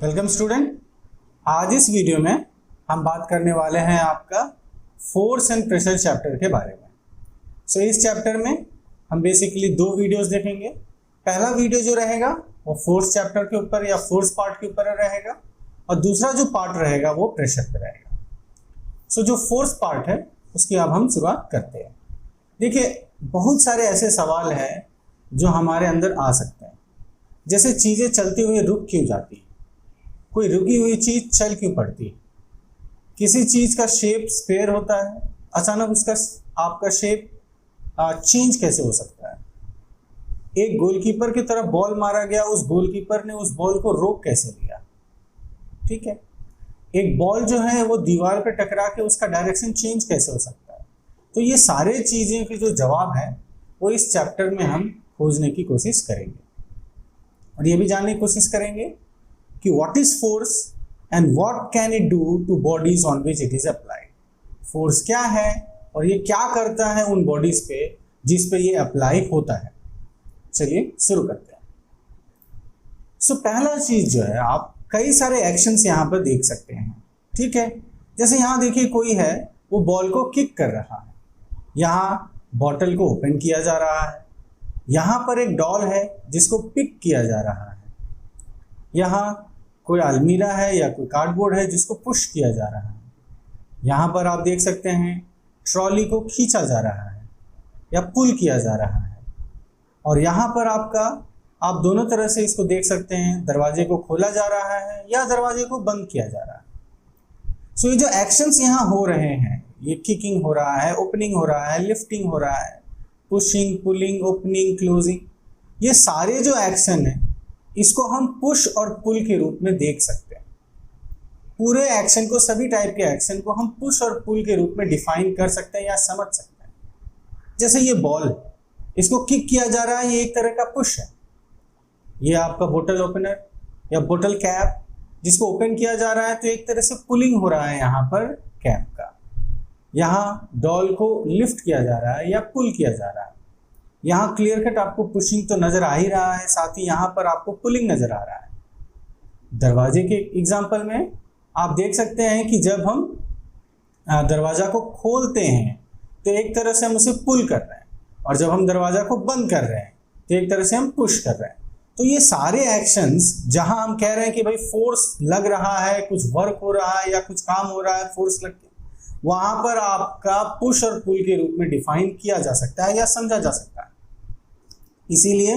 Welcome student. आज इस video में हम बात करने वाले हैं आपका फोर्स एंड प्रेशर चैप्टर के बारे में। इस चैप्टर में हम बेसिकली दो वीडियोस देखेंगे। पहला वीडियो जो रहेगा वो फोर्स चैप्टर के ऊपर या फोर्स पार्ट के ऊपर रहेगा और दूसरा जो पार्ट रहेगा वो प्रेशर पे रहेगा। जो फोर्स पार्ट है उसकी अब हम शुरुआत करते हैं। देखिए, बहुत सारे ऐसे सवाल हैं जो हमारे अंदर आ सकते हैं, जैसे चीज़ें चलती हुई रुक क्यों जाती है, कोई रुकी हुई चीज़ चल क्यों पड़ती है, किसी चीज़ का शेप स्फेयर होता है, अचानक उसका आपका शेप चेंज कैसे हो सकता है, एक गोलकीपर की तरफ बॉल मारा गया, उस गोलकीपर ने उस बॉल को रोक कैसे लिया, ठीक है, एक बॉल जो है वो दीवार पे टकरा के उसका डायरेक्शन चेंज कैसे हो सकता है। तो ये सारे चीज़ें के जो जवाब है वो इस चैप्टर में हम खोजने की कोशिश करेंगे और ये भी जानने की कोशिश करेंगे कि what is force and what can it do two bodies on which it is applied. Force क्या है और ये क्या करता है उन बॉडीज पे जिस पे ये अप्लाई होता है। चलिए शुरू करते हैं। पहला चीज जो है, आप कई सारे एक्शंस यहाँ पर देख सकते हैं, ठीक है। जैसे यहाँ देखिए, कोई है वो बॉल को किक कर रहा है, यहाँ बॉटल को ओपन किया जा रहा है, यहाँ पर एक डॉल है जिसको पिक किया जा रहा है, यहाँ कोई अलमीरा है या कोई कार्डबोर्ड है जिसको पुश किया जा रहा है, यहाँ पर आप देख सकते हैं ट्रॉली को खींचा जा रहा है या पुल किया जा रहा है, और यहाँ पर आप दोनों तरह से इसको देख सकते हैं, दरवाजे को खोला जा रहा है या दरवाजे को बंद किया जा रहा है। ये जो एक्शंस यहाँ हो रहे हैं, ये किकिंग हो रहा है, ओपनिंग हो रहा है, लिफ्टिंग हो रहा है, पुशिंग, पुलिंग, ओपनिंग, क्लोजिंग, ये सारे जो एक्शन है इसको हम पुश और पुल के रूप में देख सकते हैं। पूरे एक्शन को, सभी टाइप के एक्शन को हम पुश और पुल के रूप में डिफाइन कर सकते हैं या समझ सकते हैं। जैसे ये बॉल, इसको किक किया जा रहा है, ये एक तरह का पुश है। ये आपका बोतल ओपनर या बोतल कैप जिसको ओपन किया जा रहा है, तो एक तरह से पुलिंग हो रहा है यहाँ पर कैप का। यहाँ डॉल को लिफ्ट किया जा रहा है या पुल किया जा रहा है। यहाँ क्लियर कट आपको पुशिंग तो नजर आ ही रहा है, साथ ही यहाँ पर आपको पुलिंग नजर आ रहा है। दरवाजे के एग्जांपल में आप देख सकते हैं कि जब हम दरवाजा को खोलते हैं तो एक तरह से हम उसे पुल कर रहे हैं, और जब हम दरवाजा को बंद कर रहे हैं तो एक तरह से हम पुश कर रहे हैं। तो ये सारे एक्शंस जहां हम कह रहे हैं कि भाई फोर्स लग रहा है, कुछ वर्क हो रहा है या कुछ काम हो रहा है फोर्स लग के, वहां पर आपका पुश और पुल के रूप में डिफाइन किया जा सकता है या समझा जा सकता है। इसीलिए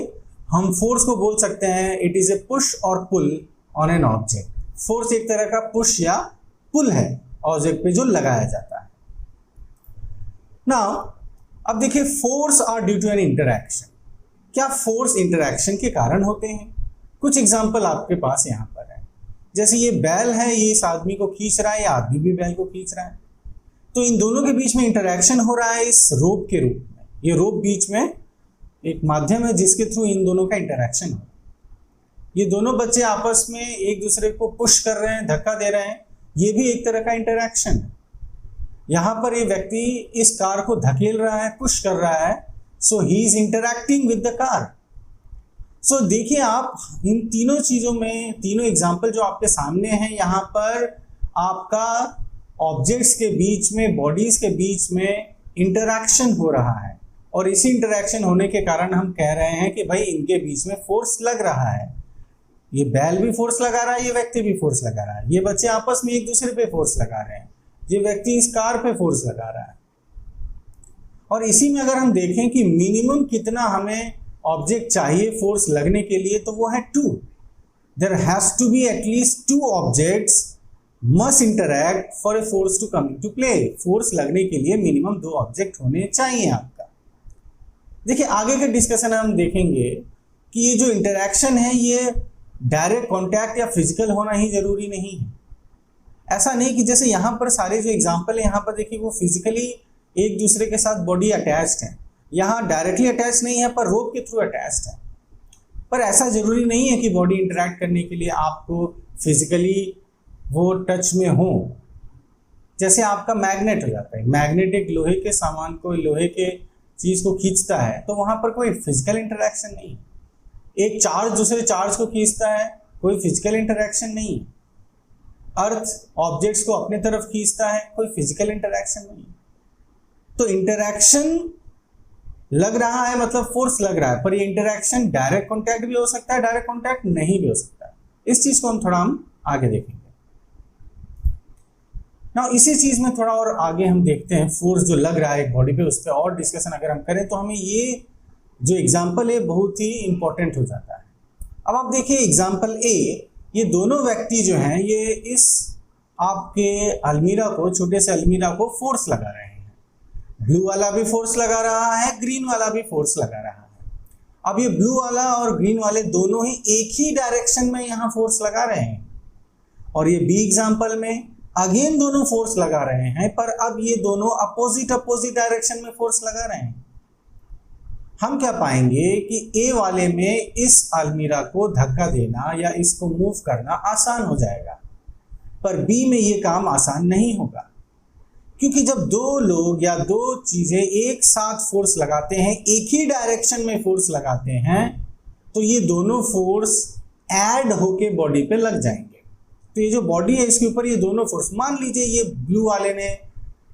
हम फोर्स को बोल सकते हैं it is a push or pull on an object. Force एक तरह का पुश या पुल है ऑब्जेक्ट पे जो लगाया जाता है। नाउ अब देखिए, force are due to an interaction. क्या फोर्स इंटरैक्शन के कारण होते हैं? कुछ एग्जांपल आपके पास यहाँ पर है। जैसे ये बैल है, ये इस आदमी को खींच रहा है, या आदमी भी बैल को खींच रहा है, तो इन दोनों के बीच में इंटरैक्शन हो रहा है इस रोप के रूप में। ये रोप बीच में एक माध्यम है जिसके थ्रू इन दोनों का इंटरैक्शन हो रहा है। ये दोनों बच्चे आपस में एक दूसरे को पुश कर रहे हैं, धक्का दे रहे हैं, ये भी एक तरह का इंटरैक्शन है। यहाँ पर ये व्यक्ति इस कार को धकेल रहा है, पुश कर रहा है, so he is interacting with the car. देखिए, आप इन तीनों चीजों में, तीनों एग्जाम्पल जो आपके सामने हैं, यहाँ पर आपका ऑब्जेक्ट्स के बीच में, बॉडीज के बीच में इंटरैक्शन हो रहा है, और इसी इंटरैक्शन होने के कारण हम कह रहे हैं कि भाई इनके बीच में फोर्स लग रहा है। ये बैल भी फोर्स लगा रहा है, ये व्यक्ति भी फोर्स लगा रहा है, ये बच्चे आपस में एक दूसरे पे फोर्स लगा रहे हैं, ये व्यक्ति इस कार पे फोर्स लगा रहा है। और इसी में अगर हम देखें कि मिनिमम कितना हमें ऑब्जेक्ट चाहिए फोर्स लगने के लिए, तो वो है 2। There has to be at least 2 objects must interact for a force to come to play. Force लगने के लिए मिनिमम 2 ऑब्जेक्ट होने चाहिए आपका। देखिए, आगे के डिस्कशन हम देखेंगे कि ये जो इंटरैक्शन है ये डायरेक्ट कॉन्टैक्ट या फिजिकल होना ही जरूरी नहीं है। ऐसा नहीं कि जैसे यहाँ पर सारे जो एग्जाम्पल है यहाँ पर देखिए, वो फिजिकली एक दूसरे के साथ बॉडी अटैच्ड है, यहाँ डायरेक्टली अटैच नहीं है पर रोप के थ्रू अटैच्ड है। पर ऐसा जरूरी नहीं है कि बॉडी इंटरैक्ट करने के लिए आपको फिजिकली वो टच में हो। जैसे आपका मैग्नेट हो जाता है, मैग्नेट एक लोहे के सामान को, लोहे के चीज को खींचता है, तो वहां पर कोई फिजिकल इंटरैक्शन नहीं है। एक चार्ज दूसरे चार्ज को खींचता है, कोई फिजिकल इंटरैक्शन नहीं है। अर्थ ऑब्जेक्ट्स को अपने तरफ खींचता है, कोई फिजिकल इंटरैक्शन नहीं है। तो इंटरैक्शन लग रहा है मतलब फोर्स लग रहा है, पर ये इंटरैक्शन डायरेक्ट कॉन्टैक्ट भी हो सकता है, डायरेक्ट कॉन्टैक्ट नहीं भी हो सकता है। इस चीज को हम आगे देखेंगे। ना इसी चीज में थोड़ा और आगे हम देखते हैं, फोर्स जो लग रहा है एक बॉडी पे, उस पर और डिस्कशन अगर हम करें तो हमें ये जो एग्जाम्पल है बहुत ही इंपॉर्टेंट हो जाता है। अब आप देखिए एग्जाम्पल ए, ये दोनों व्यक्ति जो हैं ये इस आपके अलमीरा को, छोटे से अलमीरा को फोर्स लगा रहे हैं। ब्लू वाला भी फोर्स लगा रहा है, ग्रीन वाला भी फोर्स लगा रहा है। अब ये ब्लू वाला और ग्रीन वाले दोनों ही एक ही डायरेक्शन में यहाँ फोर्स लगा रहे हैं, और ये बी एग्जाम्पल में अगेन दोनों फोर्स लगा रहे हैं, पर अब ये दोनों अपोजिट डायरेक्शन में फोर्स लगा रहे हैं। हम क्या पाएंगे कि ए वाले में इस अलमीरा को धक्का देना या इसको मूव करना आसान हो जाएगा, पर बी में ये काम आसान नहीं होगा, क्योंकि जब दो लोग या दो चीजें एक साथ फोर्स लगाते हैं, एक ही डायरेक्शन में फोर्स लगाते हैं, तो ये दोनों फोर्स ऐड होके बॉडी पे लग जाएंगे। तो ये जो बॉडी है इसके ऊपर ये दोनों फोर्स, मान लीजिए ये ब्लू वाले ने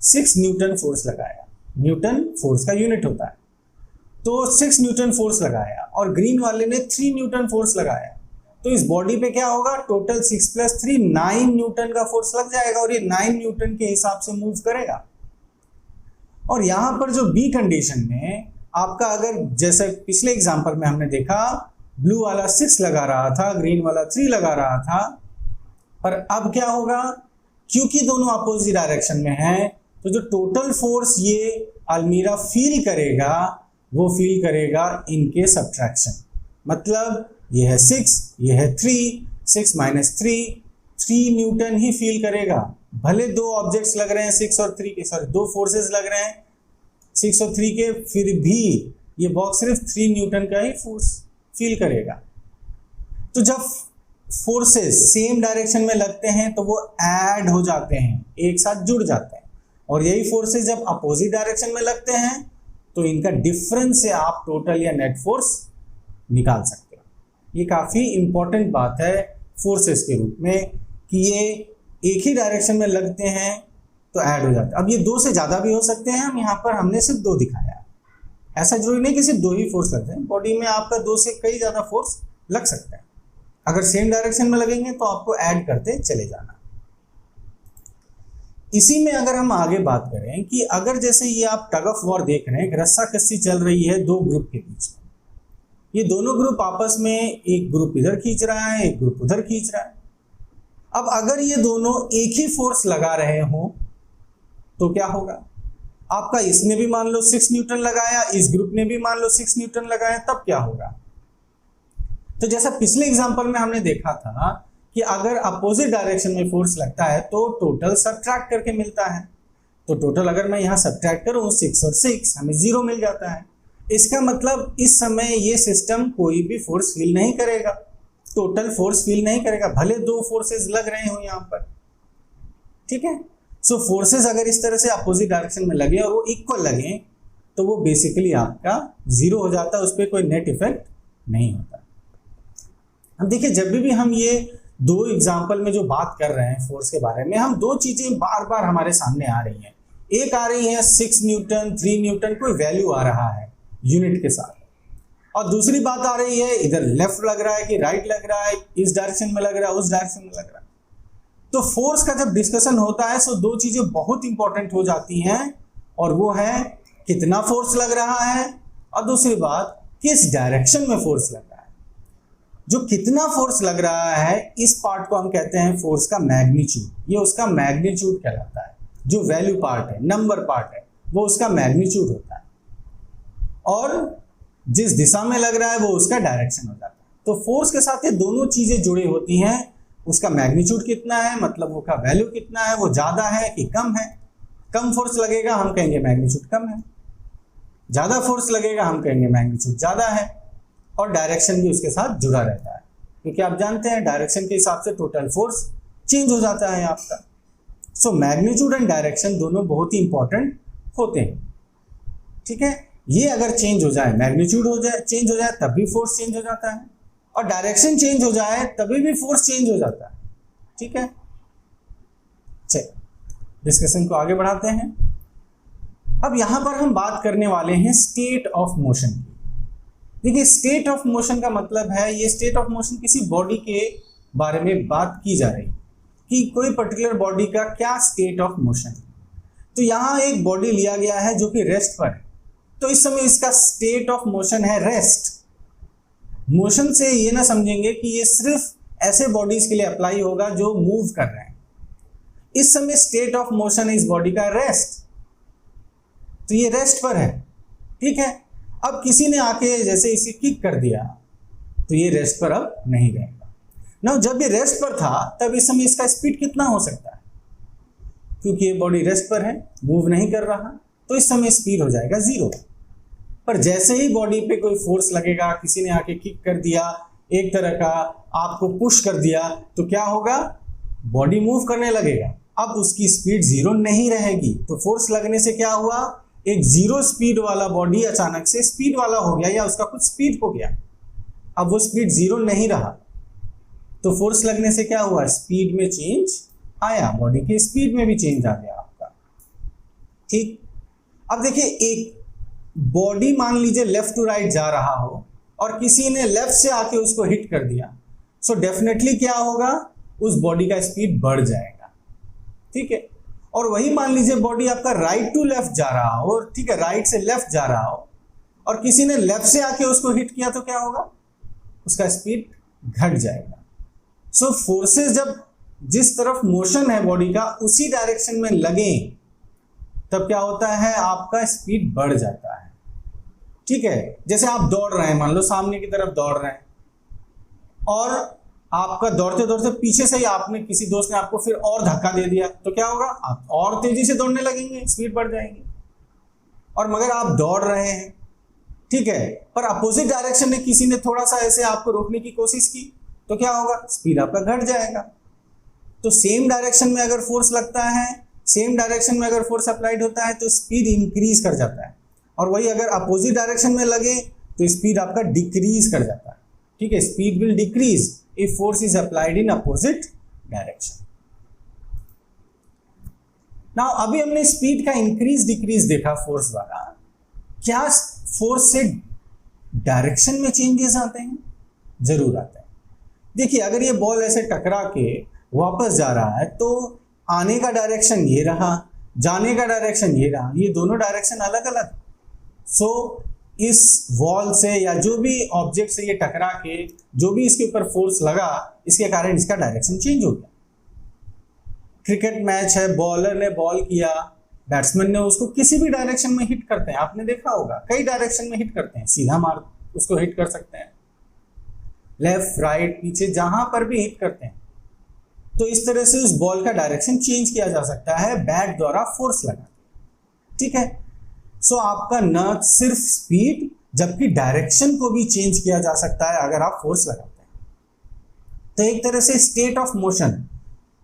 6 न्यूटन फोर्स लगाया, न्यूटन फोर्स का यूनिट होता है, तो 6 न्यूटन फोर्स लगाया, और ग्रीन वाले ने 3 न्यूटन फोर्स लगाया, तो इस बॉडी पे क्या होगा, टोटल 6 + 3 9 न्यूटन का फोर्स लग जाएगा, और ये 9 न्यूटन के हिसाब से मूव करेगा। और यहां पर जो बी कंडीशन में आपका, अगर जैसे पिछले एग्जांपल में हमने देखा ब्लू वाला 6 लगा रहा था, ग्रीन वाला 3 लगा रहा था, पर अब क्या होगा, क्योंकि दोनों अपोजिट डायरेक्शन में हैं, तो जो टोटल फोर्स ये अलमीरा फील करेगा वो फील करेगा इनके सब्ट्रैक्शन। मतलब ये है 6, ये है 3, 6 - 3 न्यूटन ही फील करेगा। भले दो ऑब्जेक्ट्स लग रहे हैं 6 और 3 के, सॉरी 2 फोर्सेस लग रहे हैं 6 और 3 के, फिर भी ये बॉक्स सिर्फ 3 न्यूटन का ही फोर्स फील करेगा। तो जब फोर्सेस सेम डायरेक्शन में लगते हैं तो वो ऐड हो जाते हैं, एक साथ जुड़ जाते हैं, और यही फोर्सेस जब अपोजिट डायरेक्शन में लगते हैं तो इनका डिफरेंस से आप टोटल या नेट फोर्स निकाल सकते हो। ये काफ़ी इंपॉर्टेंट बात है फोर्सेस के रूप में कि ये एक ही डायरेक्शन में लगते हैं तो ऐड हो जाता है। अब ये 2 से ज़्यादा भी हो सकते हैं, हम यहाँ पर हमने सिर्फ 2 दिखाया है, ऐसा जरूरी नहीं कि सिर्फ 2 ही फोर्स लगते हैं, बॉडी में आपका 2 से कई ज़्यादा फोर्स लग सकता है। अगर सेम डायरेक्शन में लगेंगे तो आपको ऐड करते चले जाना। इसी में अगर हम आगे बात करें कि अगर जैसे ये आप टग ऑफ वॉर देख रहे हैं, एक रस्सा कस्सी चल रही है 2 ग्रुप के बीच में, ये दोनों ग्रुप आपस में, एक ग्रुप इधर खींच रहा है, एक ग्रुप उधर खींच रहा है। अब अगर ये दोनों एक ही फोर्स लगा रहे हो तो क्या होगा, आपका इसने भी मान लो 6 न्यूटन लगाया, इस ग्रुप ने भी मान लो 6 न्यूटन लगाया, तब क्या होगा। तो जैसा पिछले एग्जांपल में हमने देखा था कि अगर अपोजिट डायरेक्शन में फोर्स लगता है तो टोटल सब्ट्रैक्ट करके मिलता है, तो टोटल अगर मैं यहाँ सब्ट्रैक्ट करूँ 6 और 6 हमें 0 मिल जाता है। इसका मतलब इस समय ये सिस्टम कोई भी फोर्स फील नहीं करेगा, टोटल फोर्स फील नहीं करेगा, भले 2 फोर्सेस लग रहे हो यहाँ पर, ठीक है। सो फोर्सेस अगर इस तरह से अपोजिट डायरेक्शन में लगे और वो इक्वल लगे तो वो बेसिकली आपका 0 हो जाता है, उस पर कोई नेट इफेक्ट नहीं होता। अब देखिए जब भी हम ये 2 एग्जाम्पल में जो बात कर रहे हैं फोर्स के बारे में, हम 2 चीजें बार बार हमारे सामने आ रही हैं। एक आ रही है 6 न्यूटन 3 न्यूटन कोई वैल्यू आ रहा है यूनिट के साथ, और दूसरी बात आ रही है इधर लेफ्ट लग रहा है कि राइट लग रहा है, इस डायरेक्शन में लग रहा है उस डायरेक्शन में लग रहा है। तो फोर्स का जब डिस्कशन होता है तो 2 चीजें बहुत इंपॉर्टेंट हो जाती हैं, और वो है कितना फोर्स लग रहा है, और दूसरी बात किस डायरेक्शन में फोर्स लग रहा है। जो कितना फोर्स लग रहा है इस पार्ट को हम कहते हैं फोर्स का मैग्नीट्यूड, ये उसका मैग्नीट्यूड कहलाता है। जो वैल्यू पार्ट है, नंबर पार्ट है, वो उसका मैग्नीट्यूड होता है, और जिस दिशा में लग रहा है वो उसका डायरेक्शन हो जाता है। तो फोर्स के साथ ये दोनों चीजें जुड़ी होती हैं। उसका मैग्नीट्यूड कितना है, मतलब वो का वैल्यू कितना है, वो ज्यादा है कि कम है। कम फोर्स लगेगा हम कहेंगे मैग्नीट्यूड कम है, ज्यादा फोर्स लगेगा हम कहेंगे मैग्नीट्यूड ज्यादा है, और डायरेक्शन भी उसके साथ जुड़ा रहता है, क्योंकि आप जानते हैं डायरेक्शन के हिसाब से टोटल फोर्स चेंज हो जाता है आपका। सो मैग्नीट्यूड एंड डायरेक्शन दोनों बहुत ही इंपॉर्टेंट होते हैं, ठीक है। ये अगर चेंज हो जाए, मैग्नीट्यूड चेंज हो जाए तब भी फोर्स चेंज हो जाता है, और डायरेक्शन चेंज हो जाए तभी भी फोर्स चेंज हो जाता है। ठीक है, चलिए डिस्कशन को आगे बढ़ाते हैं। अब यहां पर हम बात करने वाले हैं स्टेट ऑफ मोशन की। देखिए स्टेट ऑफ मोशन का मतलब है, ये स्टेट ऑफ मोशन किसी बॉडी के बारे में बात की जा रही कि कोई पर्टिकुलर बॉडी का क्या स्टेट ऑफ मोशन है। तो यहाँ एक बॉडी लिया गया है जो कि रेस्ट पर है, तो इस समय इसका स्टेट ऑफ मोशन है रेस्ट। मोशन से ये ना समझेंगे कि ये सिर्फ ऐसे बॉडीज के लिए अप्लाई होगा जो मूव कर रहे हैं। इस समय स्टेट ऑफ मोशन है इस बॉडी का रेस्ट, तो ये रेस्ट पर है। ठीक है, अब किसी ने आके जैसे इसे किक कर दिया तो ये रेस्ट पर अब नहीं रहेगा ना। जब ये रेस्ट पर था तब इस समय इसका स्पीड कितना हो सकता है, क्योंकि ये बॉडी रेस्ट पर है, मूव नहीं कर रहा, तो इस समय स्पीड हो जाएगा 0। पर जैसे ही बॉडी पे कोई फोर्स लगेगा, किसी ने आके किक कर दिया, एक तरह का आपको पुश कर दिया, तो क्या होगा, बॉडी मूव करने लगेगा। अब उसकी स्पीड 0 नहीं रहेगी। तो फोर्स लगने से क्या हुआ, एक 0 स्पीड वाला बॉडी अचानक से स्पीड वाला हो गया, या उसका कुछ स्पीड हो गया। अब वो स्पीड 0 नहीं रहा, तो फोर्स लगने से क्या हुआ, स्पीड में चेंज आया, बॉडी की स्पीड में भी चेंज आ गया आपका। ठीक, अब देखिए एक बॉडी मान लीजिए लेफ्ट टू राइट जा रहा हो और किसी ने लेफ्ट से आके उसको हिट कर दिया, सो डेफिनेटली क्या होगा, उस बॉडी का स्पीड बढ़ जाएगा। ठीक है, और वही मान लीजिए बॉडी आपका राइट टू लेफ्ट जा रहा हो, ठीक है, राइट से लेफ्ट जा रहा हो और किसी ने लेफ्ट से आके उसको हिट किया, तो क्या होगा, उसका स्पीड घट जाएगा। सो फोर्सेस जब जिस तरफ मोशन है बॉडी का उसी डायरेक्शन में लगे तब क्या होता है, आपका स्पीड बढ़ जाता है। ठीक है, जैसे आप दौड़ रहे हैं, मान लो सामने की तरफ दौड़ रहे हैं और आपका दौड़ते दौड़ते पीछे से ही आपने किसी दोस्त ने आपको फिर और धक्का दे दिया, तो क्या होगा, आप और तेजी से दौड़ने लगेंगे, स्पीड बढ़ जाएगी। और मगर आप दौड़ रहे हैं, ठीक है, पर अपोजिट डायरेक्शन में किसी ने थोड़ा सा ऐसे आपको रोकने की कोशिश की, तो क्या होगा, स्पीड आपका घट जाएगा। तो सेम डायरेक्शन में अगर फोर्स लगता है, सेम डायरेक्शन में अगर फोर्स अप्लाइड होता है तो स्पीड इंक्रीज कर जाता है, और वही अगर अपोजिट डायरेक्शन में लगे तो स्पीड आपका डिक्रीज कर जाता है। ठीक है, speed will decrease if force is applied in opposite direction. Now अभी हमने स्पीड का इंक्रीज डिक्रीज देखा फोर्स वाला, क्या फोर्स से डायरेक्शन में चेंजेस आते हैं? जरूर आते हैं। देखिए अगर ये बॉल ऐसे टकरा के वापस जा रहा है तो आने का डायरेक्शन ये रहा, जाने का डायरेक्शन ये रहा, ये दोनों डायरेक्शन अलग अलग। सो इस वॉल से या जो भी ऑब्जेक्ट से ये टकरा के जो भी इसके ऊपर फोर्स लगा, इसके कारण इसका डायरेक्शन चेंज हो गया। क्रिकेट मैच है, बॉलर ने बॉल किया, बैट्समैन ने उसको किसी भी डायरेक्शन में हिट करते हैं, आपने देखा होगा कई डायरेक्शन में हिट करते हैं, सीधा मार उसको हिट कर सकते हैं, लेफ्ट राइट पीछे जहां पर भी हिट करते हैं। तो इस तरह से उस बॉल का डायरेक्शन चेंज किया जा सकता है बैट द्वारा फोर्स लगा। ठीक है, सो आपका न सिर्फ स्पीड जबकि डायरेक्शन को भी चेंज किया जा सकता है अगर आप फोर्स लगाते हैं। तो एक तरह से स्टेट ऑफ मोशन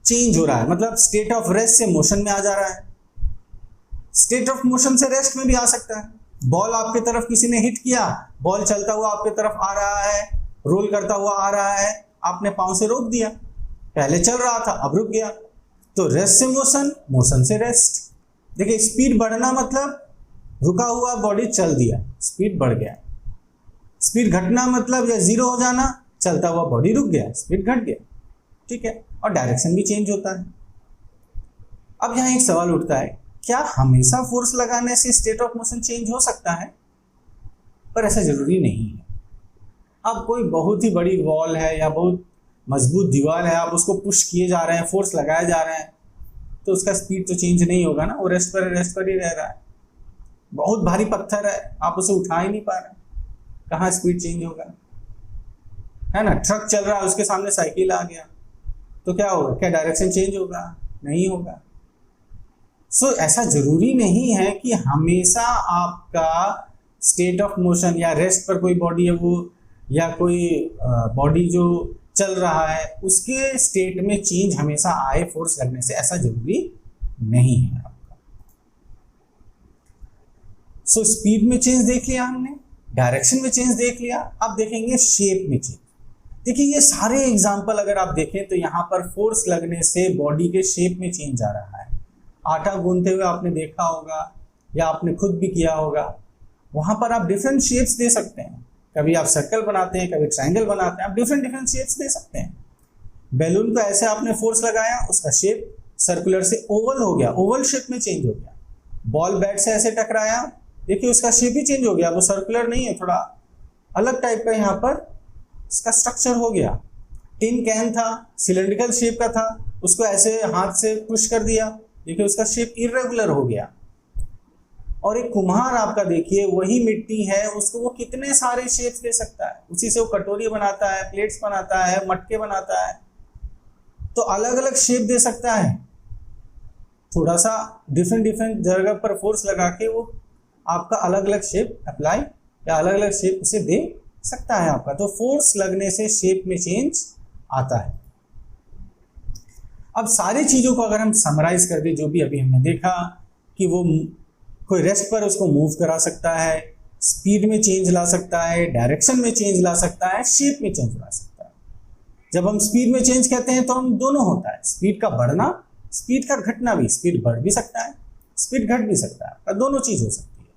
चेंज हो रहा है, मतलब स्टेट ऑफ रेस्ट से मोशन में आ जा रहा है, स्टेट ऑफ मोशन से रेस्ट में भी आ सकता है। बॉल आपके तरफ किसी ने हिट किया, बॉल चलता हुआ आपके तरफ आ रहा है, रोल करता हुआ आ रहा है, आपने पांव से रोक दिया, पहले चल रहा था अब रुक गया, तो रेस्ट से मोशन, मोशन से रेस्ट। देखिए स्पीड बढ़ना मतलब रुका हुआ बॉडी चल दिया, स्पीड बढ़ गया। स्पीड घटना मतलब या जीरो हो जाना, चलता हुआ बॉडी रुक गया, स्पीड घट गया। ठीक है, और डायरेक्शन भी चेंज होता है। अब यहाँ एक सवाल उठता है, क्या हमेशा फोर्स लगाने से स्टेट ऑफ मोशन चेंज हो सकता है? पर ऐसा जरूरी नहीं है। अब कोई बहुत ही बड़ी वॉल है या बहुत मजबूत दीवार है, आप उसको पुश किए जा रहे हैं, फोर्स लगाए जा रहे हैं, तो उसका स्पीड तो चेंज नहीं होगा ना, वो रेस्ट पर ही रह रहा है। बहुत भारी पत्थर है, आप उसे उठा ही नहीं पा रहे, कहाँ स्पीड चेंज होगा, है ना। ट्रक चल रहा है, उसके सामने साइकिल आ गया, तो क्या होगा, क्या डायरेक्शन चेंज होगा? नहीं होगा। सो ऐसा जरूरी नहीं है कि हमेशा आपका स्टेट ऑफ मोशन या रेस्ट पर कोई बॉडी है वो, या कोई बॉडी जो चल रहा है उसके स्टेट में चेंज हमेशा आए फोर्स लगने से, ऐसा जरूरी नहीं है आपका। सो स्पीड में चेंज देख लिया हमने, डायरेक्शन में चेंज देख लिया, अब देखेंगे शेप में चेंज। देखिए ये सारे एग्जाम्पल अगर आप देखें तो यहाँ पर फोर्स लगने से बॉडी के शेप में चेंज आ रहा है। आटा गूंथते हुए आपने देखा होगा या आपने खुद भी किया होगा, वहां पर आप डिफरेंट शेप्स दे सकते हैं। कभी आप सर्कल बनाते हैं, कभी ट्रायंगल बनाते हैं, आप डिफरेंट डिफरेंट शेप्स दे सकते हैं। बैलून को ऐसे आपने फोर्स लगाया, उसका शेप सर्कुलर से ओवल हो गया, ओवल शेप में चेंज हो गया। बॉल बैट से ऐसे टकराया, देखिए उसका शेप ही चेंज हो गया, वो सर्कुलर नहीं है, थोड़ा अलग टाइप का यहाँ पर इसका स्ट्रक्चर हो गया। टिन कैन था, सिलेंड्रिकल शेप का था, उसको ऐसे हाथ से पुश कर दिया, देखिए उसका शेप इरेगुलर हो गया। और एक कुम्हार आपका देखिए वही मिट्टी है, उसको वो कितने सारे शेप्स दे सकता है, उसी से वो कटोरी बनाता है, प्लेट्स बनाता है, मटके बनाता है, तो अलग अलग शेप दे सकता है। थोड़ा सा डिफरेंट डिफरेंट जगह पर फोर्स लगा के वो आपका अलग अलग शेप अप्लाई या अलग अलग शेप उसे दे सकता है आपका। तो फोर्स लगने से शेप में चेंज आता है। अब सारी चीजों को अगर हम समराइज कर दें, जो भी अभी हमने देखा कि वो कोई रेस्ट पर उसको मूव करा सकता है, स्पीड में चेंज ला सकता है, डायरेक्शन में चेंज ला सकता है, शेप में चेंज ला सकता है। जब हम स्पीड में चेंज कहते हैं तो हम दोनों होता है, स्पीड का बढ़ना, स्पीड का घटना भी, स्पीड बढ़ भी सकता है, स्पीड घट भी सकता है, दोनों चीज हो सकती है।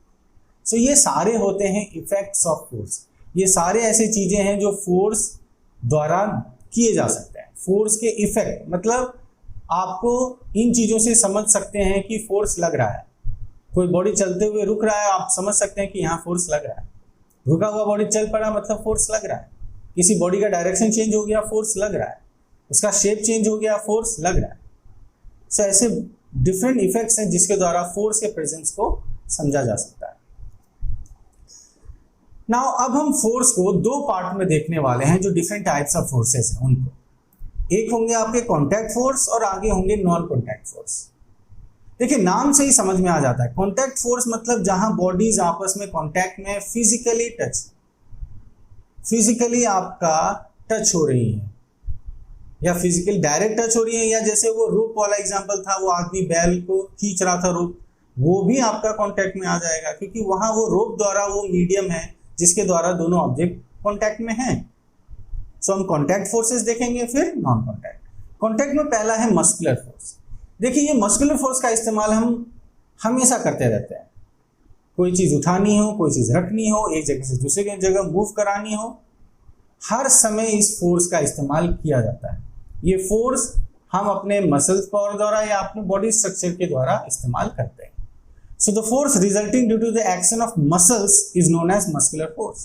सो ये सारे होते हैं इफेक्ट्स ऑफ फोर्स। ये सारे ऐसी चीजें हैं जो फोर्स द्वारा किए जा सकते हैं। फोर्स के इफेक्ट मतलब आपको इन चीजों से समझ सकते हैं कि फोर्स लग रहा है। कोई बॉडी चलते हुए रुक रहा है, आप समझ सकते हैं कि यहाँ फोर्स लग रहा है। रुका हुआ बॉडी चल पड़ा मतलब फोर्स लग रहा है। किसी बॉडी का डायरेक्शन चेंज हो गया, फोर्स लग रहा है। उसका शेप चेंज हो गया, फोर्स लग रहा है। सो ऐसे डिफरेंट इफेक्ट्स हैं जिसके द्वारा फोर्स के प्रेजेंस को समझा जा सकता है। नाउ अब हम फोर्स को दो पार्ट में देखने वाले हैं, जो डिफरेंट टाइप्स ऑफ फोर्सेस हैं उनको। एक होंगे आपके कॉन्टैक्ट फोर्स और आगे होंगे नॉन कॉन्टैक्ट फोर्स। देखिए नाम से ही समझ में आ जाता है, कॉन्टैक्ट फोर्स मतलब जहां बॉडीज आपस में कॉन्टैक्ट में फिजिकली टच, फिजिकली आपका टच हो रही है या फिजिकली डायरेक्ट टच हो रही है, या जैसे वो रोप वाला एग्जांपल था, वो आदमी बैल को खींच रहा था रोप, वो भी आपका कॉन्टैक्ट में आ जाएगा, क्योंकि वहां वो रोप द्वारा वो मीडियम है जिसके द्वारा दोनों ऑब्जेक्ट कॉन्टैक्ट में हैं। सो हम कॉन्टैक्ट फोर्सेस देखेंगे, फिर नॉन कॉन्टैक्ट। कॉन्टैक्ट में पहला है मस्कुलर फोर्स। देखिए ये मस्कुलर फोर्स का इस्तेमाल हम हमेशा करते रहते हैं। कोई चीज उठानी हो, कोई चीज रखनी हो, एक जगह से दूसरे जगह मूव करानी हो, हर समय इस फोर्स का इस्तेमाल किया जाता है। ये फोर्स हम अपने मसल्स पावर द्वारा या अपने बॉडी स्ट्रक्चर के द्वारा इस्तेमाल करते हैं। So the force resulting due to the action of muscles is known as muscular force.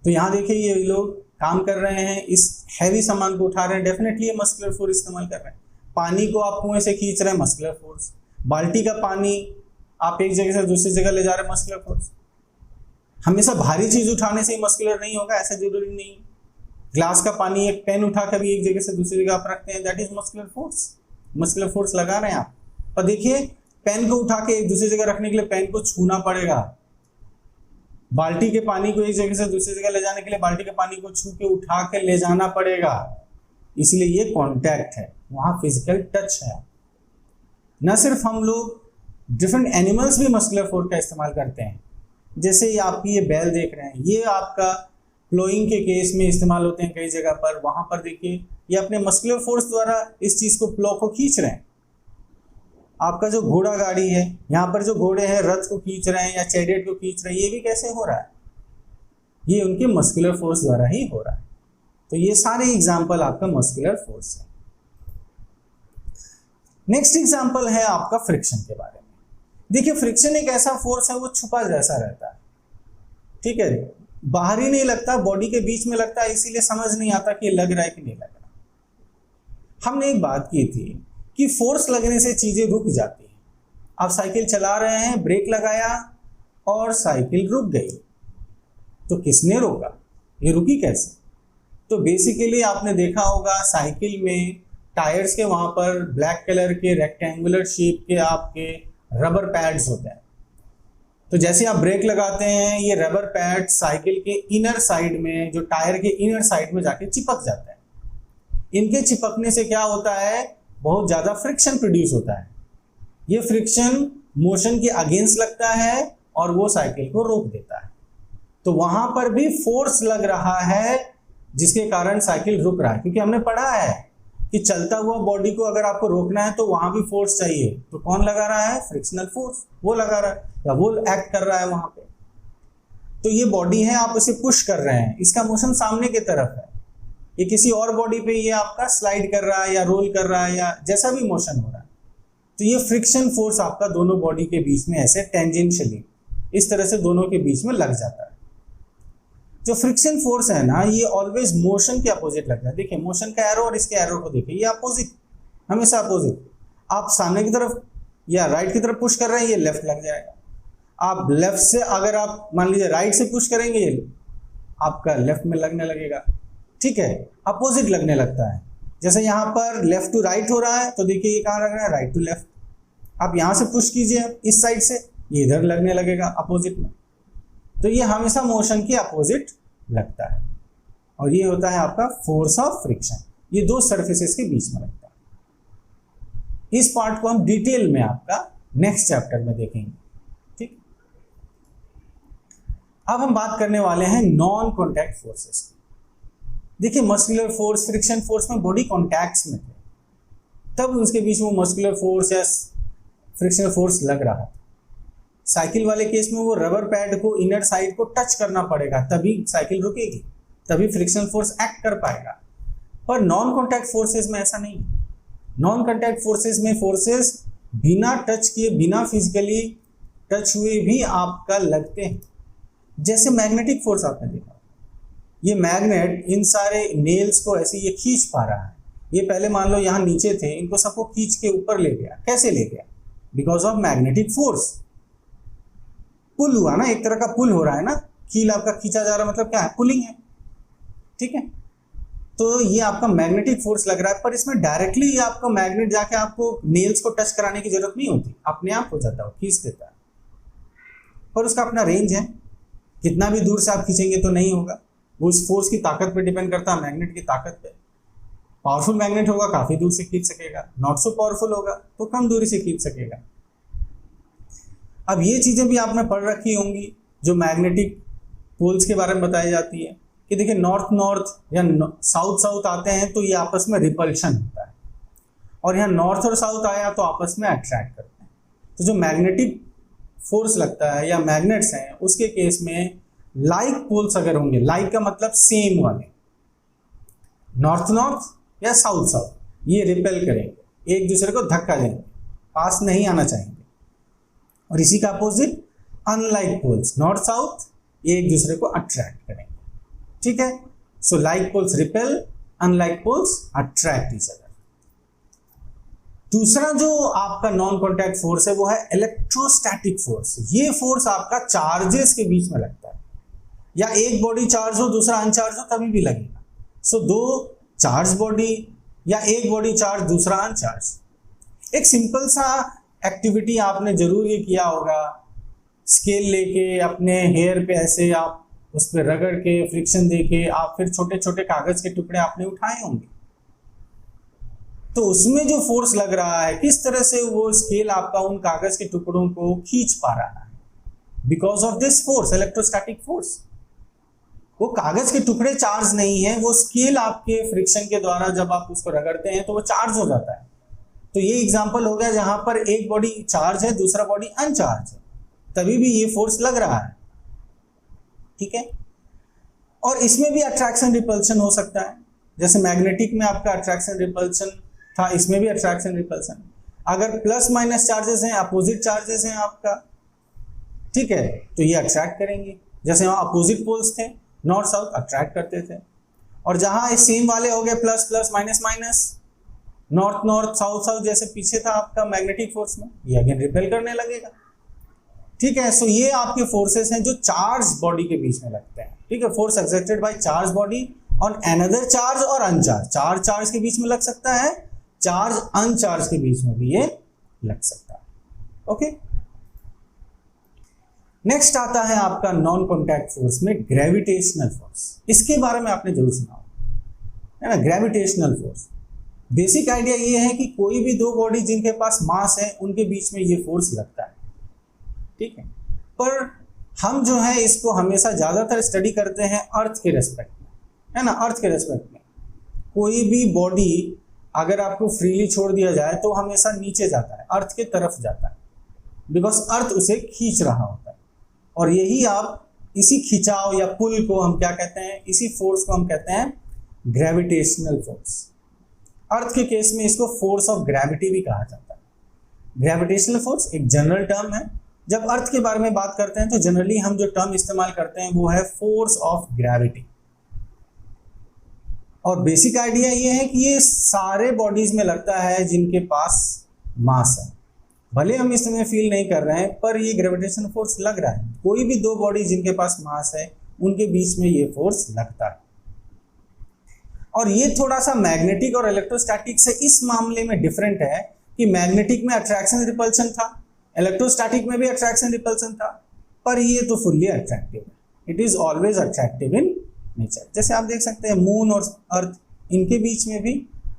तो यहाँ देखिए ये लोग काम कर रहे हैं, इस हैवी सामान को उठा रहे हैं, डेफिनेटली ये मस्कुलर फोर्स इस्तेमाल कर रहे हैं। पानी को आप कुएं से खींच रहे हैं, मस्कुलर फोर्स। बाल्टी का पानी आप एक जगह से दूसरी जगह ले जा रहे हैं, मस्कुलर फोर्स। हमेशा भारी चीज उठाने से ही मस्कुलर नहीं होगा, ऐसा जरूरी नहीं। ग्लास का पानी, एक पेन उठा कर भी एक जगह से दूसरी जगह आप रखते हैं, that is muscular force. Muscular force लगा रहे हैं आप। और देखिए पेन को उठा के एक दूसरी जगह रखने के लिए पेन को छूना पड़ेगा। बाल्टी के पानी को एक जगह से दूसरी जगह ले जाने के लिए बाल्टी के पानी को छू के उठा के ले जाना पड़ेगा। इसलिए ये कॉन्टैक्ट है, वहां फिजिकल टच है। न सिर्फ हम लोग, डिफरेंट एनिमल्स भी मस्कुलर फोर्स का इस्तेमाल करते हैं। जैसे आप ये बैल देख रहे हैं, ये आपका प्लोइंग के केस में इस्तेमाल होते हैं कई जगह पर। वहां पर देखिए ये अपने मस्कुलर फोर्स द्वारा इस चीज को, प्लो को खींच रहे हैं। आपका जो घोड़ा गाड़ी है, यहाँ पर जो घोड़े हैं रथ को खींच रहे हैं या चैरियट को खींच रहे हैं, ये भी कैसे हो रहा है? ये उनके मस्कुलर फोर्स द्वारा ही हो रहा है। तो ये सारे एग्जाम्पल आपका मस्कुलर फोर्स है। नेक्स्ट एग्जाम्पल है आपका फ्रिक्शन के बारे में। देखिए फ्रिक्शन एक ऐसा फोर्स है, वो छुपा जैसा रहता है, ठीक है, बाहर ही नहीं लगता, बॉडी के बीच में लगता है, इसीलिए समझ नहीं आता कि लग रहा है कि नहीं लग रहा। हमने एक बात की थी कि फोर्स लगने से चीजें रुक जाती हैं। आप साइकिल चला रहे हैं, ब्रेक लगाया और साइकिल रुक गई, तो किसने रोका? ये रुकी कैसे? तो बेसिकली आपने देखा होगा साइकिल में टायर्स के वहां पर ब्लैक कलर के रेक्टेंगुलर शेप के आपके रबर पैड्स होते हैं। तो जैसे आप ब्रेक लगाते हैं, ये रबर पैड साइकिल के इनर साइड में, जो टायर के इनर साइड में जाके चिपक जाते हैं। इनके चिपकने से क्या होता है? बहुत ज्यादा फ्रिक्शन प्रोड्यूस होता है। ये फ्रिक्शन मोशन के अगेंस्ट लगता है और वो साइकिल को रोक देता है। तो वहां पर भी फोर्स लग रहा है जिसके कारण साइकिल रुक रहा है, क्योंकि हमने पढ़ा है कि चलता हुआ बॉडी को अगर आपको रोकना है तो वहां भी फोर्स चाहिए, तो कौन लगा रहा है? फ्रिक्शनल फोर्स, वो लगा रहा है या वो एक्ट कर रहा है वहां पे। तो ये बॉडी है, आप इसे पुश कर रहे हैं, इसका मोशन सामने की तरफ है। ये किसी और बॉडी पे ये आपका स्लाइड कर रहा है या रोल कर रहा है या जैसा भी मोशन हो रहा है, तो ये फ्रिक्शन फोर्स आपका दोनों बॉडी के बीच में ऐसे टेंजेंशियली इस तरह से दोनों के बीच में लग जाता है। जो फ्रिक्शन फोर्स है ना, ये ऑलवेज मोशन के अपोजिट लगता है। देखिए मोशन का एरो और इसके एरो को देखिए, ये अपोजिट, हमेशा अपोजिट। आप सामने की तरफ या राइट की तरफ पुश कर रहे हैं, ये लेफ्ट लग जाएगा। आप लेफ्ट से अगर आप मान लीजिए राइट से पुश करेंगे, ये आपका लेफ्ट में लगने लगेगा, ठीक है, अपोजिट लगने लगता है। जैसे यहाँ पर लेफ्ट टू राइट हो रहा है, तो देखिए ये कहाँ लग रहा है? Right to left. आप यहाँ से पुश कीजिए इस साइड से, ये इधर लगने लगेगा अपोजिट में। तो ये हमेशा मोशन के अपोजिट लगता है, और ये होता है आपका फोर्स ऑफ फ्रिक्शन। ये दो सरफेसेस के बीच में लगता है। इस पार्ट को हम डिटेल में आपका नेक्स्ट चैप्टर में देखेंगे, ठीक। अब हम बात करने वाले हैं नॉन कॉन्टैक्ट फोर्सेस की। देखिए मस्कुलर फोर्स, फ्रिक्शन फोर्स में बॉडी कॉन्टैक्ट्स में थे, तब उसके बीच में मस्कुलर फोर्स या फ्रिक्शनल फोर्स लग रहा था। साइकिल वाले केस में वो रबर पैड को इनर साइड को टच करना पड़ेगा, तभी साइकिल रुकेगी, तभी फ्रिक्शनल फोर्स एक्ट कर पाएगा। पर नॉन कॉन्टैक्ट फोर्सेस में ऐसा नहीं है। नॉन कॉन्टैक्ट फोर्सेस में फोर्सेस बिना टच किए, बिना फिजिकली टच हुए भी आपका लगते हैं। जैसे मैग्नेटिक फोर्स आपने देखा, ये मैग्नेट इन सारे नेल्स को ऐसे ये खींच पा रहा है। ये पहले मान लो यहाँ नीचे थे, इनको सबको खींच के ऊपर ले गया। कैसे ले गया? Because of magnetic force. Pull हुआ ना, एक तरह का पुल हो रहा है ना, कील आपका खींचा जा रहा है, मतलब क्या है? पुलिंग है, ठीक है। तो ये आपका मैग्नेटिक फोर्स लग रहा है, पर इसमें डायरेक्टली आपको मैग्नेट जाके आपको नेल्स को टच कराने की जरूरत नहीं होती, अपने आप हो जाता है, खींच देता है। पर उसका अपना रेंज है, कितना भी दूर से आप खींचेंगे तो नहीं होगा। वो उस फोर्स की ताकत पे डिपेंड करता है, मैग्नेट की ताकत पे। पावरफुल मैग्नेट होगा काफी दूर से खींच सकेगा, नॉट सो पावरफुल होगा तो कम दूरी से खींच सकेगा। अब ये चीजें भी आपने पढ़ रखी होंगी जो मैग्नेटिक पोल्स के बारे में बताई जाती है कि देखिए नॉर्थ नॉर्थ या साउथ साउथ आते हैं तो ये आपस में रिपल्शन होता है, और यहाँ नॉर्थ और साउथ आया तो आपस में अट्रैक्ट करते हैं। तो जो मैग्नेटिक फोर्स लगता है या मैग्नेट्स हैं, उसके केस में लाइक पोल्स अगर होंगे, लाइक का मतलब सेम वाले, नॉर्थ नॉर्थ या साउथ साउथ, ये रिपेल करेंगे, एक दूसरे को धक्का देंगे, पास नहीं आना चाहेंगे। और इसी का opposite unlike poles, north south, ये एक दूसरे को अट्रैक्ट करेंगे, ठीक है। So like poles repel, unlike poles attract each other. दूसरा जो आपका नॉन कॉन्टैक्ट फोर्स है वो है इलेक्ट्रोस्टैटिक फोर्स। ये फोर्स आपका चार्जेस के बीच में लगता है, या एक बॉडी चार्ज हो दूसरा अनचार्ज हो तभी भी लगेगा। सो दो चार्ज बॉडी या एक बॉडी चार्ज दूसरा अनचार्ज। एक सिंपल सा एक्टिविटी आपने जरूर ये किया होगा, स्केल लेके अपने हेयर पे ऐसे आप उस पर रगड़ के फ्रिक्शन देके आप फिर छोटे छोटे कागज के टुकड़े आपने उठाए होंगे। तो उसमें जो फोर्स लग रहा है, किस तरह से वो स्केल आपका उन कागज के टुकड़ों को खींच पा रहा है, because of this force, electrostatic force. वो कागज के टुकड़े चार्ज नहीं है, वो स्केल आपके फ्रिक्शन के द्वारा जब आप उसको रगड़ते हैं तो वो चार्ज हो जाता है। तो ये एग्जांपल हो गया जहां पर एक बॉडी चार्ज है दूसरा बॉडी अनचार्ज है, तभी भी ये फोर्स लग रहा है, ठीक है। और इसमें भी अट्रैक्शन रिपल्शन हो सकता है, जैसे मैग्नेटिक में आपका अट्रैक्शन रिपल्शन था, इसमें भी अट्रैक्शन रिपल्शन। अगर प्लस माइनस चार्जेस हैं, अपोजिट चार्जेस हैं आपका, ठीक है, तो ये अट्रैक्ट करेंगे। जैसे वहां अपोजिट पोल्स थे, नॉर्थ साउथ अट्रैक्ट करते थे, और जहां सेम वाले हो गए plus plus minus minus, north north south south जैसे पीछे था आपका मैग्नेटिक फोर्स में, ये अगेन रिपेल करने लगेगा, ठीक है। सो ये आपके फोर्सेस हैं जो चार्ज बॉडी के बीच में लगते हैं, ठीक है। Force exerted by charge body on another charge और अनचार्ज, चार्ज चार्ज के बीच में लग सकता है, चार्ज अनचार्ज के बीच में भी ये लग सकता है, ओके। नेक्स्ट आता है आपका नॉन कॉन्टैक्ट फोर्स में ग्रेविटेशनल फोर्स। इसके बारे में आपने जरूर सुना है ना, ग्रेविटेशनल फोर्स। बेसिक आइडिया ये है कि कोई भी दो बॉडी जिनके पास मास है उनके बीच में ये फोर्स लगता है, ठीक है। पर हम जो है इसको हमेशा ज्यादातर स्टडी करते हैं अर्थ के रेस्पेक्ट में, है ना, अर्थ के रेस्पेक्ट में। कोई भी बॉडी अगर आपको फ्रीली छोड़ दिया जाए तो हमेशा नीचे जाता है, अर्थ के तरफ जाता है, बिकॉज अर्थ उसे खींच रहा होता है। और यही आप इसी खिंचाव या पुल को हम क्या कहते हैं, इसी फोर्स को हम कहते हैं ग्रेविटेशनल फोर्स। अर्थ के केस में इसको फोर्स ऑफ ग्रेविटी भी कहा जाता है। ग्रेविटेशनल फोर्स एक जनरल टर्म है। जब अर्थ के बारे में बात करते हैं तो जनरली हम जो टर्म इस्तेमाल करते हैं वो है फोर्स ऑफ ग्रेविटी। और बेसिक आइडिया ये है कि ये सारे बॉडीज में लगता है जिनके पास मास है। भले हम इसमें फील नहीं कर रहे हैं पर ये ग्रेविटेशनल फोर्स लग रहा है। कोई भी दो बॉडी जिनके पास मास है उनके बीच में ये फोर्स लगता है। और ये थोड़ा सा मैग्नेटिक और इलेक्ट्रोस्टैटिक से इस मामले में डिफरेंट है कि मैग्नेटिक में अट्रैक्शन रिपल्शन था, इलेक्ट्रोस्टैटिक में भी अट्रैक्शन रिपल्शन था, पर ये तो फुल्ली अट्रैक्टिव है। It is always attractive in nature. जैसे आप देख सकते हैं मून और अर्थ, इनके बीच में भी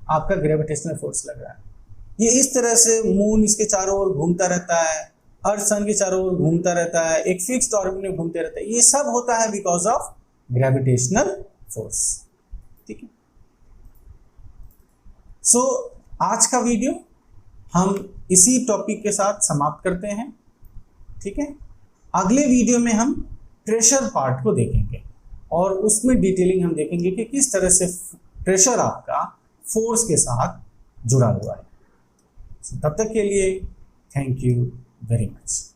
आपका ग्रेविटेशनल फोर्स लग रहा है। ये इस तरह से मून इसके चारों ओर घूमता रहता है, अर्थ सन के चारों ओर घूमता रहता है, एक फिक्स्ड ऑर्बिट में घूमते रहता है। ये सब होता है बिकॉज ऑफ ग्रेविटेशनल फोर्स। ठीक है। सो आज का वीडियो हम इसी टॉपिक के साथ समाप्त करते हैं। ठीक है। अगले वीडियो में हम प्रेशर पार्ट को देखेंगे और उसमें डिटेलिंग हम देखेंगे कि किस तरह से प्रेशर आपका फोर्स के साथ जुड़ा हुआ है। तब तक के लिए थैंक यू वेरी मच।